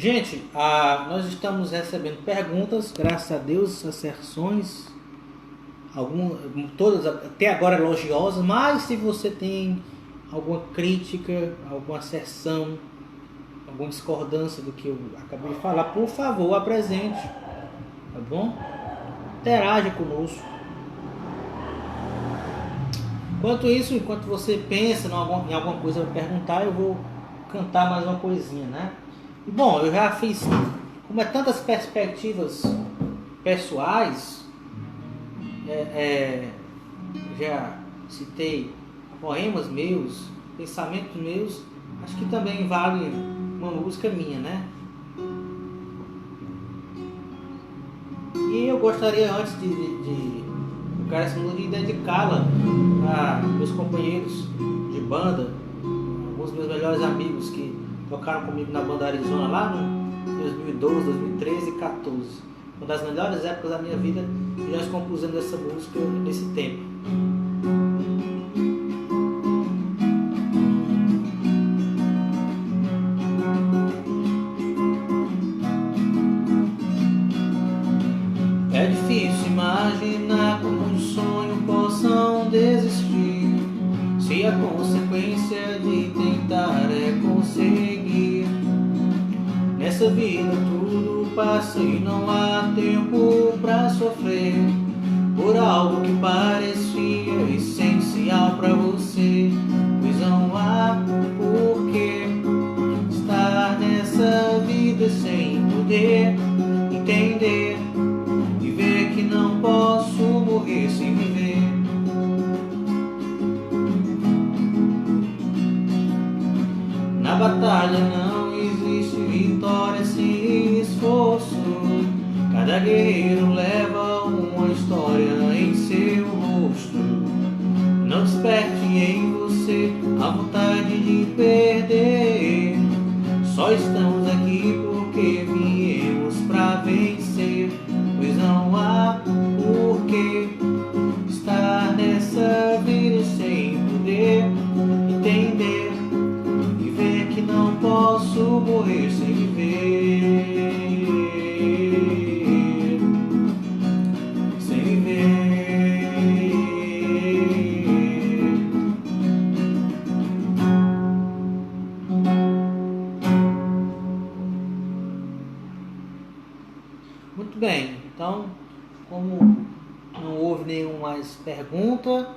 Gente, nós estamos recebendo perguntas, graças a Deus, asserções, todas até agora elogiosas, mas se você tem alguma crítica, alguma asserção, alguma discordância do que eu acabei de falar, por favor, apresente, tá bom? Interaja conosco. Enquanto você pensa em alguma coisa para perguntar, eu vou cantar mais uma coisinha, né? E bom, eu já fiz, como é tantas perspectivas pessoais, já citei poemas meus, pensamentos meus, acho que também vale uma música minha, né? E eu gostaria, antes de tocar essa música, de dedicá-la a meus companheiros de banda, alguns meus melhores amigos que tocaram comigo na banda Arizona lá no 2012, 2013 e 2014. Uma das melhores épocas da minha vida, e nós compusemos essa música nesse tempo. É difícil imaginar como de sonho possam desistir, se a consequência de tentar é conseguir. Nessa vida tudo passa e não há tempo pra sofrer por algo que parecia essencial pra você, pois não há porquê estar nessa vida sem poder entender e ver que não posso morrer sem viver. Na batalha não existe vitória sem esforço. Cada guerreiro leva uma história em seu rosto. Não desperte em você a vontade de perder. Só estamos aqui porque viemos pra vencer, pois não há porquê estar nessa vida sem poder entender e ver que não posso morrer sem viver. Sem viver. Muito bem, então, como não houve nenhuma mais pergunta,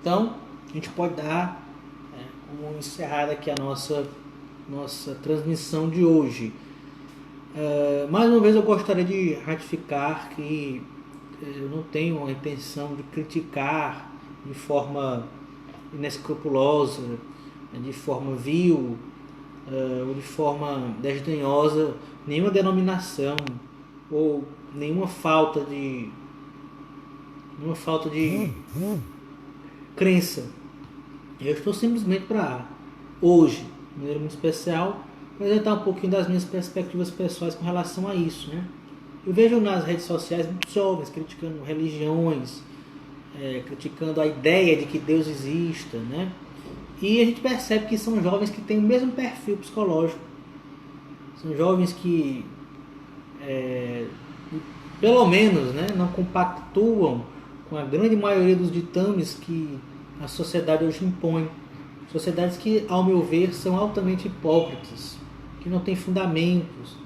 então a gente pode dar como encerrada aqui a nossa transmissão de hoje. Mais uma vez eu gostaria de ratificar que eu não tenho a intenção de criticar de forma inescrupulosa, de forma vil, ou de forma desdenhosa nenhuma denominação ou nenhuma falta de crença. Eu estou simplesmente para hoje, de maneira muito especial, apresentar um pouquinho das minhas perspectivas pessoais com relação a isso, né? Eu vejo nas redes sociais muitos jovens criticando religiões, criticando a ideia de que Deus exista, né? E a gente percebe que são jovens que têm o mesmo perfil psicológico. São jovens que, pelo menos, né, não compactuam com a grande maioria dos ditames que a sociedade hoje impõe. Sociedades que, ao meu ver, são altamente hipócritas, que não têm fundamentos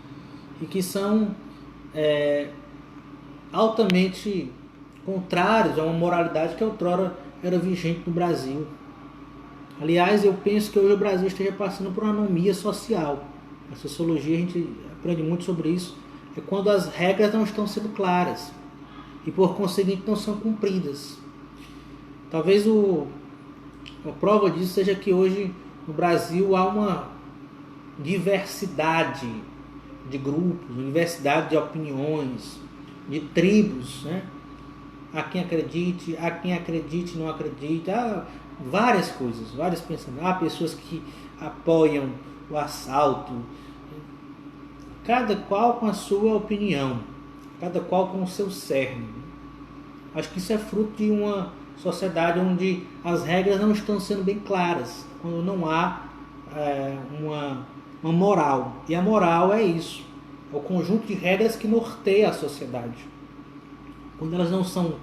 e que são altamente contrários a uma moralidade que outrora era vigente no Brasil. Aliás, eu penso que hoje o Brasil esteja passando por uma anomia social. Na sociologia a gente aprende muito sobre isso. É quando as regras não estão sendo claras e, por conseguinte, não são cumpridas. Talvez a prova disso seja que hoje no Brasil há uma diversidade de grupos, uma diversidade de opiniões, de tribos, né? Há quem acredite e não acredite, há várias coisas, vários pensamentos. Há pessoas que apoiam o assalto, cada qual com a sua opinião, cada qual com o seu cerne. Acho que isso é fruto de uma sociedade onde as regras não estão sendo bem claras, quando não há uma uma moral. E a moral é isso, é o conjunto de regras que norteia a sociedade. Quando elas não são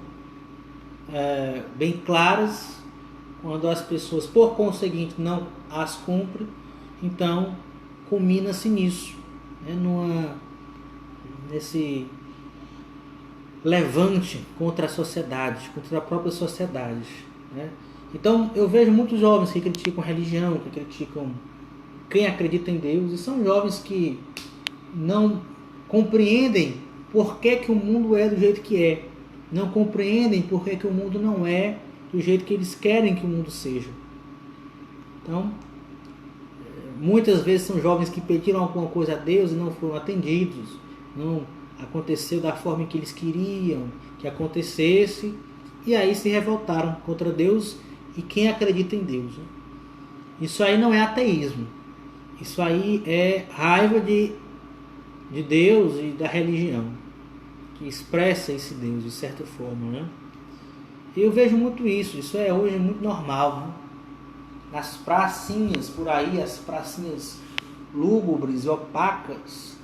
bem claras, quando as pessoas, por conseguinte, não as cumprem, então culmina-se nisso, né? Nesse levante contra a sociedade, contra a própria sociedade, né? Então eu vejo muitos jovens que criticam a religião, que criticam quem acredita em Deus, e são jovens que não compreendem por que o mundo é do jeito que é, não compreendem por que o mundo não é do jeito que eles querem que o mundo seja. Então, muitas vezes são jovens que pediram alguma coisa a Deus e não foram atendidos, não aconteceu da forma que eles queriam que acontecesse, e aí se revoltaram contra Deus e quem acredita em Deus, né? Isso aí não é ateísmo, isso aí é raiva de Deus e da religião, que expressa esse Deus de certa forma, né? Eu vejo muito isso é hoje muito normal, né? Nas pracinhas por aí, as pracinhas lúgubres e opacas,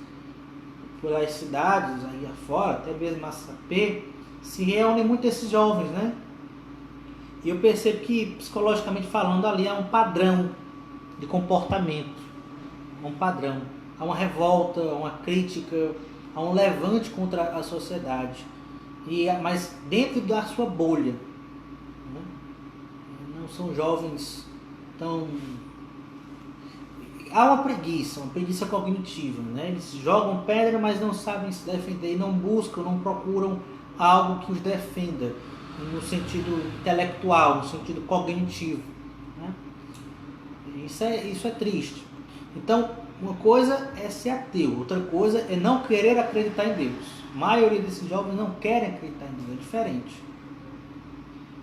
pelas cidades aí afora, até mesmo Massapê, se reúnem muito esses jovens, né? E eu percebo que, psicologicamente falando, ali há um padrão de comportamento, um padrão, há uma revolta, uma crítica, há um levante contra a sociedade, mas dentro da sua bolha, né? Não são jovens tão... Há uma preguiça cognitiva, né? Eles jogam pedra, mas não sabem se defender, e não buscam, não procuram algo que os defenda, no sentido intelectual, no sentido cognitivo, né? Isso é triste. Então, uma coisa é ser ateu, outra coisa é não querer acreditar em Deus. A maioria desses jovens não querem acreditar em Deus, é diferente.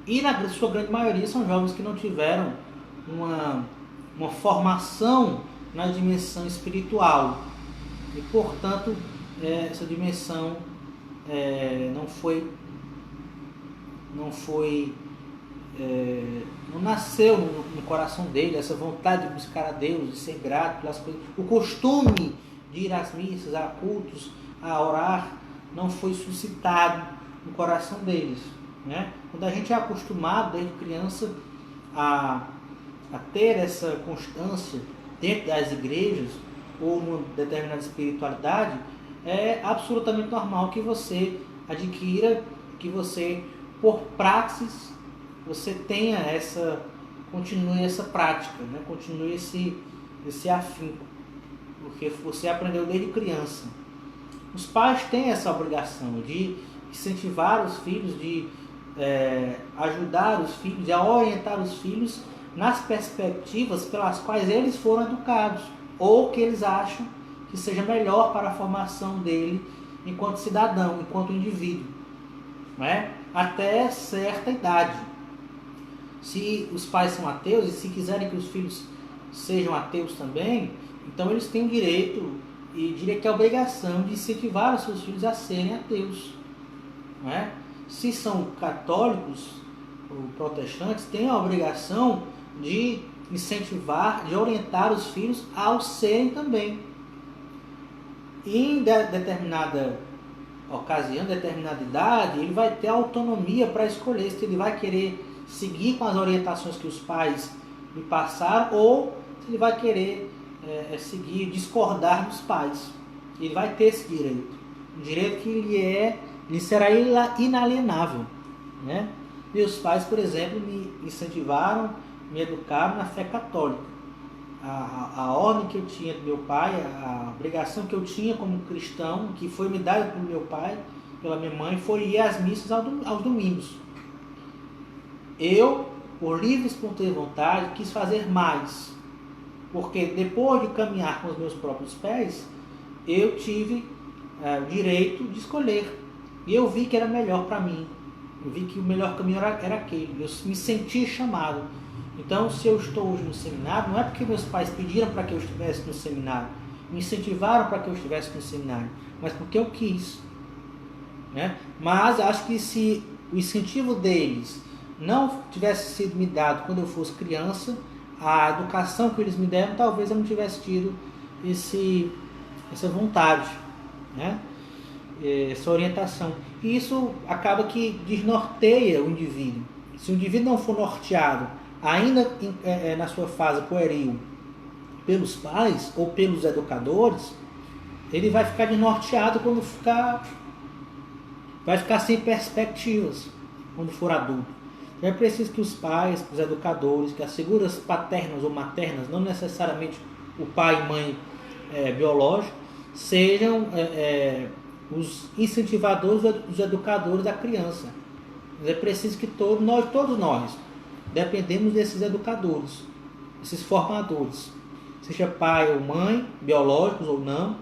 E na sua grande maioria são jovens que não tiveram uma formação na dimensão espiritual. E, portanto, essa dimensão não nasceu no coração dele, essa vontade de buscar a Deus, de ser grato pelas coisas. O costume de ir às missas, a cultos, a orar, não foi suscitado no coração deles, né? Quando a gente é acostumado desde criança a ter essa constância dentro das igrejas ou numa determinada espiritualidade, é absolutamente normal que você adquira, que você, por praxis, você tenha continue essa prática, né? Continue esse afinco, porque você aprendeu desde criança. Os pais têm essa obrigação de incentivar os filhos, de ajudar os filhos, de orientar os filhos nas perspectivas pelas quais eles foram educados, ou que eles acham que seja melhor para a formação dele enquanto cidadão, enquanto indivíduo, não é? Até certa idade. Se os pais são ateus e se quiserem que os filhos sejam ateus também, então eles têm o direito, e diria que a obrigação, de incentivar os seus filhos a serem ateus, não é? Se são católicos ou protestantes, têm a obrigação de incentivar, de orientar os filhos ao serem também. E em determinada ocasião, determinada idade, ele vai ter autonomia para escolher se ele vai querer seguir com as orientações que os pais lhe passaram, ou se ele vai querer seguir, discordar dos pais. Ele vai ter esse direito, um direito que lhe será inalienável, né? Meus pais, por exemplo, me incentivaram, me educaram na fé católica. A ordem que eu tinha do meu pai, a obrigação que eu tinha como cristão, que foi me dada pelo meu pai, pela minha mãe, foi ir às missas aos domingos. Eu, por livre e espontânea vontade, quis fazer mais, porque depois de caminhar com os meus próprios pés, eu tive o direito de escolher, e eu vi que era melhor para mim. Eu vi que o melhor caminho era aquele. Eu me senti chamado. Então, se eu estou hoje no seminário, não é porque meus pais pediram para que eu estivesse no seminário, me incentivaram para que eu estivesse no seminário, mas porque eu quis, né? Mas acho que se o incentivo deles não tivesse sido me dado quando eu fosse criança, a educação que eles me deram, talvez eu não tivesse tido essa vontade, né? Essa orientação. E isso acaba que desnorteia o indivíduo. Se o indivíduo não for norteado, ainda na sua fase pueril, pelos pais ou pelos educadores, ele vai ficar desnorteado vai ficar sem perspectivas quando for adulto. Então é preciso que os pais, os educadores, que as figuras paternas ou maternas, não necessariamente o pai e mãe biológicos, sejam os incentivadores, os educadores da criança. Mas é preciso que todos nós dependemos desses educadores, esses formadores, seja pai ou mãe, biológicos ou não,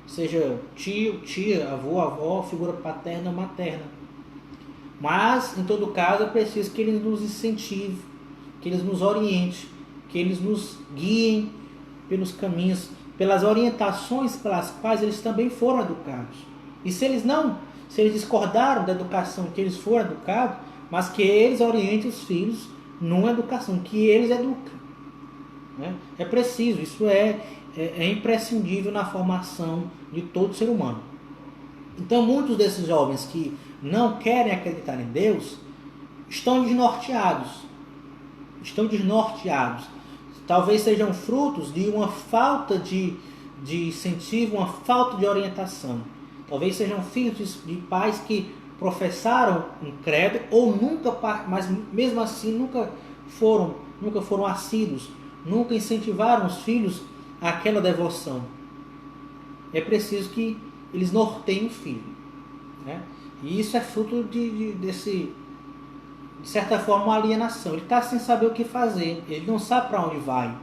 seja tio, tia, avô, avó, figura paterna ou materna. Mas, em todo caso, é preciso que eles nos incentivem, que eles nos orientem, que eles nos guiem pelos caminhos, pelas orientações pelas quais eles também foram educados. E se eles discordaram da educação que eles foram educados, mas que eles orientem os filhos numa educação, que eles educam. Né? É preciso, isso é imprescindível na formação de todo ser humano. Então, muitos desses jovens que não querem acreditar em Deus estão desnorteados. Talvez sejam frutos de uma falta de incentivo, uma falta de orientação. Talvez sejam filhos de pais que professaram um credo ou nunca, mas mesmo assim nunca foram assíduos, nunca incentivaram os filhos àquela devoção. É preciso que eles norteiem o filho, né? E isso é fruto de certa forma, uma alienação. Ele está sem saber o que fazer, ele não sabe para onde vai.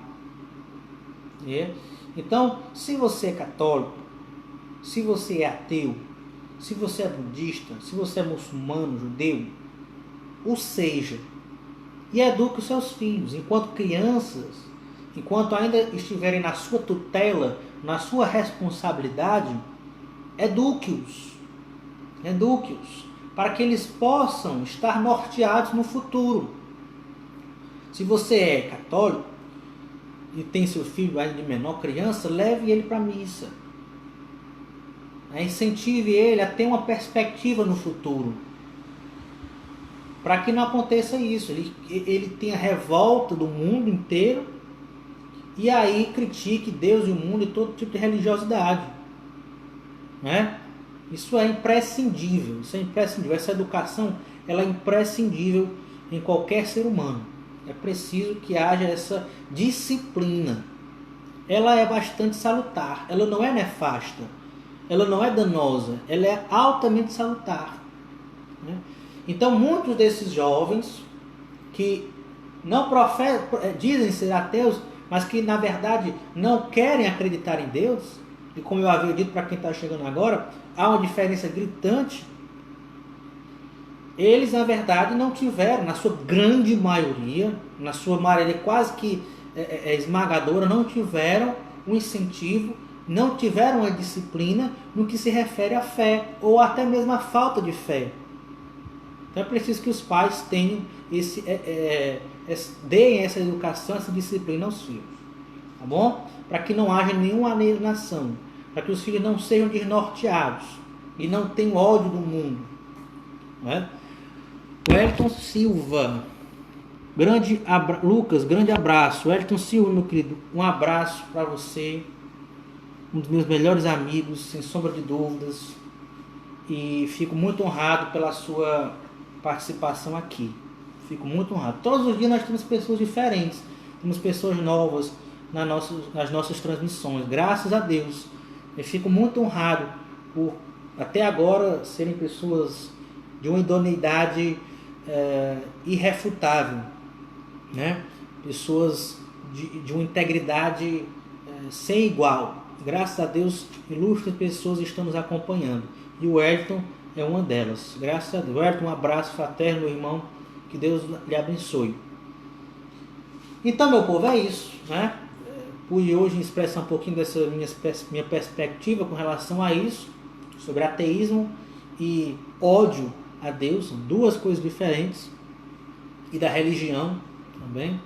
Então, se você é católico, se você é ateu, se você é budista, se você é muçulmano, judeu, ou seja, e eduque os seus filhos enquanto crianças, enquanto ainda estiverem na sua tutela, na sua responsabilidade, eduque-os, para que eles possam estar norteados no futuro. Se você é católico e tem seu filho ainda de menor criança, leve ele para a missa. Incentive ele a ter uma perspectiva no futuro, para que não aconteça isso. Ele tenha revolta do mundo inteiro e aí critique Deus e o mundo e todo tipo de religiosidade, né? Isso é imprescindível. Essa educação, ela é imprescindível em qualquer ser humano. É preciso que haja essa disciplina. Ela é bastante salutar. Ela não é nefasta. Ela não é danosa. Ela é altamente salutar, né? Então, muitos desses jovens que não dizem ser ateus, mas que na verdade não querem acreditar em Deus, e como eu havia dito para quem está chegando agora, há uma diferença gritante. Eles na verdade não tiveram, na sua grande maioria, na sua maioria quase que esmagadora, não tiveram um incentivo, não tiveram uma disciplina no que se refere à fé, ou até mesmo à falta de fé. Então é preciso que os pais tenham deem essa educação, essa disciplina aos filhos, tá bom? Para que não haja nenhuma alienação, para que os filhos não sejam desnorteados e não tenham ódio do mundo, né? Wellington Silva, Lucas, grande abraço. Wellington Silva, meu querido, um abraço para você, um dos meus melhores amigos, sem sombra de dúvidas, e fico muito honrado pela sua participação aqui. Fico muito honrado. Todos os dias nós temos pessoas diferentes, temos pessoas novas nas nossas transmissões, graças a Deus. Eu fico muito honrado por até agora serem pessoas de uma idoneidade irrefutável, né? Pessoas de uma integridade sem igual. Graças a Deus, ilustres pessoas estão nos acompanhando, e o Wellington é uma delas. Graças a Deus. Wellington, um abraço fraterno, meu irmão, que Deus lhe abençoe. Então, meu povo, é isso, né? Pude hoje expressar um pouquinho dessa minha perspectiva com relação a isso, sobre ateísmo e ódio a Deus, são duas coisas diferentes, e da religião também.